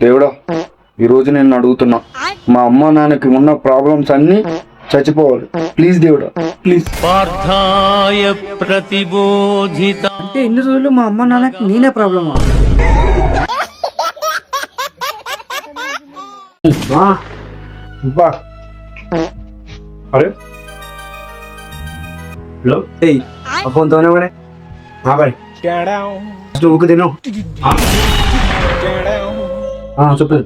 దేవుడా, ఈరోజు నేను అడుగుతున్నా, మా అమ్మ నాన్నకి ఉన్న ప్రాబ్లమ్స్ అన్ని చచ్చిపోవాలి. ప్లీజ్ దేవుడా, ప్లీజ్. అంటే ఎన్ని రోజులు మా అమ్మ నాన్నకి నేనే ప్రాబ్లమా? అరే హలో, ఫోన్ తోనే కూడా బాయ్ ఊకు తిను చెప్పు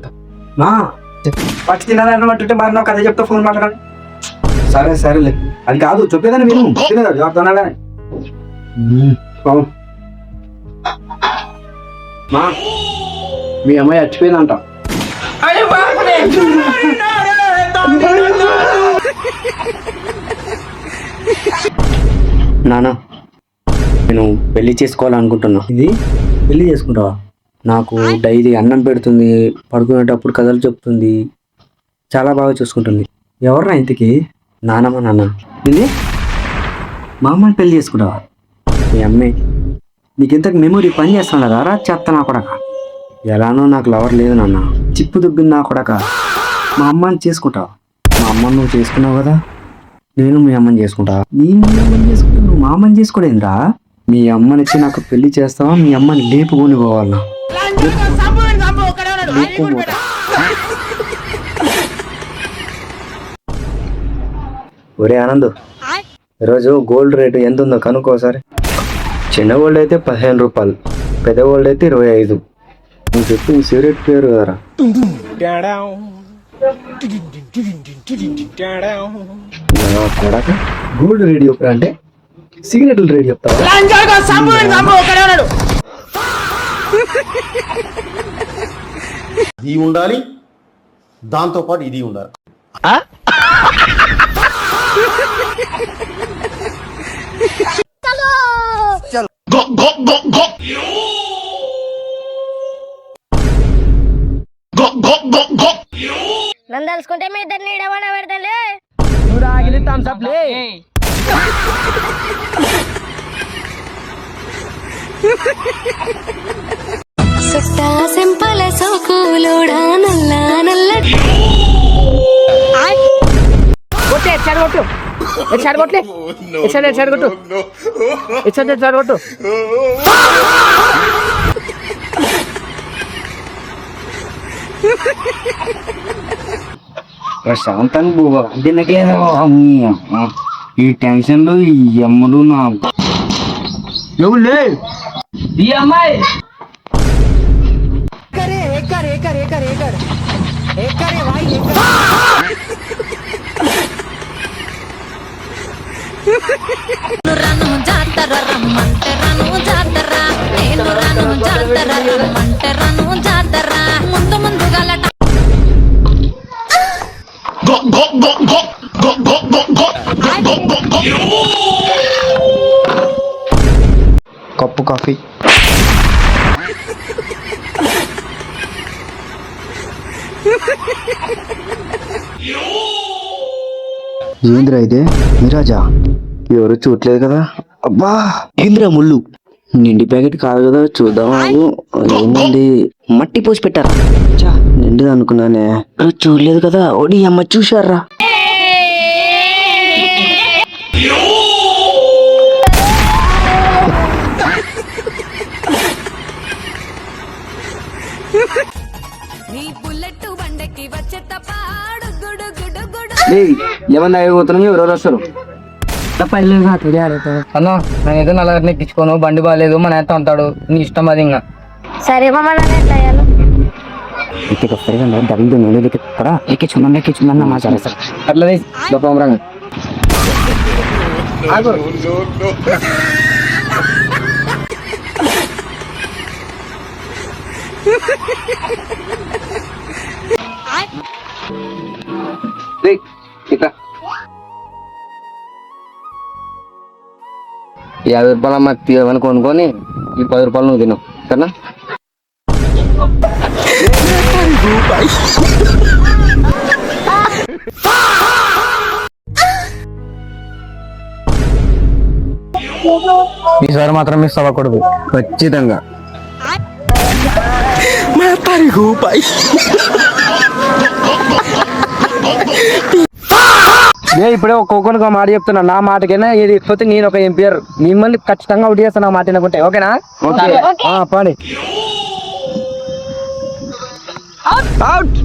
పచ్చి తినాలంటే మరి నాకు కథ చెప్తా ఫోన్ మాట్లాడాలి. సరే సరేలే, అది కాదు చెప్పేదాన్ని విను. తినదు చెప్తానా మా మీ అమ్మాయి చచ్చిపోయిందంట. నానా, నేను పెళ్లి చేసుకోవాలనుకుంటున్నా. ఇది పెళ్లి చేసుకుంటావా? నాకు డైలీ అన్నం పెడుతుంది, పడుకునేటప్పుడు కథలు చెప్తుంది, చాలా బాగా చూసుకుంటుంది. ఎవర్రా ఇంతకి? నానమ్మ. నాన్న ఇది మా అమ్మని పెళ్లి చేసుకుంటావా? మీ అమ్మాయి నీకు ఇంతకు మెమొరీ పని చేస్తున్నా రా చెత్త నా కొడక. ఎలానో నాకు లవర్ లేదు నాన్న, చిప్పు దుబ్బింది నా కొడక. మా అమ్మని చేసుకుంటావా? మా అమ్మని నువ్వు చేసుకున్నావు కదా, నేను మీ అమ్మని చేసుకుంటా. మీ అమ్మని చేసుకుంటా, నువ్వు మా అమ్మని చేసుకోడేంద్రా? మీ అమ్మనిచ్చి నాకు పెళ్లి చేస్తావా? మీ అమ్మని లేపుకొని పోవాలన్నా? ఒరే ఆనంద్, ఈరోజు గోల్డ్ రేటు ఎంత ఉందో కనుక్కో ఒకసారి. చిన్న గోల్డ్ అయితే 15 రూపాయలు, పెద్ద గోల్డ్ అయితే 25. నువ్వు చెప్పి సిగరెట్ పేరు కదరా. గోల్డ్ రేట్ చెప్పా అంటే సిగరెట్ల రేట్ చెప్తావా? ఇది ఉండాలి, దాంతో పాటు ఇది ఉండాలి. నన్ను తెలుసుకుంటే మీ ఇద్దరిని ఇడవడా పెడతాలే. సుట్టా సింపల సోకులోడా నల్ల నల్ల కొట్టే ఎచ్చాడు కొట్టు ఎచ్చాడు కొట్లే ఎచ్చాడు ఎచ్చాడు కొట్టు ఎచ్చాడు ఎచ్చాడు కొట్టు. ప్రశాంతంగా బువ్వ తినకేదో ఈ టెన్షన్లు ఈ అమ్మలు నా ఎవరులే ఈ అమ్మాయి రాను జాతర రమ్మంటే రాను జాతర, నేను రాను జాతర రమ్మంటే రాను జాతర. ముందు ముందు గలట కప్పు కాఫీ. ఏంద్రా ఇదే? మిరాజా? ఎవరు చూడలేదు కదా. అబ్బా ఏంద్రా ముళ్ళు? నిండి ప్యాకెట్ కాదు కదా, చూద్దాం. ఏంటండి మట్టి పోసి పెట్టారా? చా నిండిది అనుకున్నానే, చూడలేదు కదా. ఓడి అమ్మ చూశారా? ఏమన్నా అయిపోతున్నాం, ఎవరెవరు వస్తారు? అన్న నేనైతే నల్లగట్ల ఎక్కించుకోను, బండి బాగాలేదు, మన ఎంత అంటాడు, నీ ఇష్టం అది. ఇంకా సరే మమ్మల్ని ఎక్కించుకున్నా మా సరే సార్ అట్లా లోపంగా ఇట్లా 50 రూపాయలు అమ్మ తీయమని కొనుక్కొని ఈ 10 రూపాయలు నువ్వు తిన్నావు సరేనా? ఈసారి మాత్రం మిస్ అవ్వకూడదు ఖచ్చితంగా. నేను ఇప్పుడే ఒక్కొక్కరికి ఒక మాట చెప్తున్నా, నా మాటకైనా ఇది ఇకపోతే నేను ఒక ఎంపీఆర్ మిమ్మల్ని ఖచ్చితంగా అవుట్ చేస్తాను, నా మాట వినకుంటే ఓకేనా? పాడి అవుట్.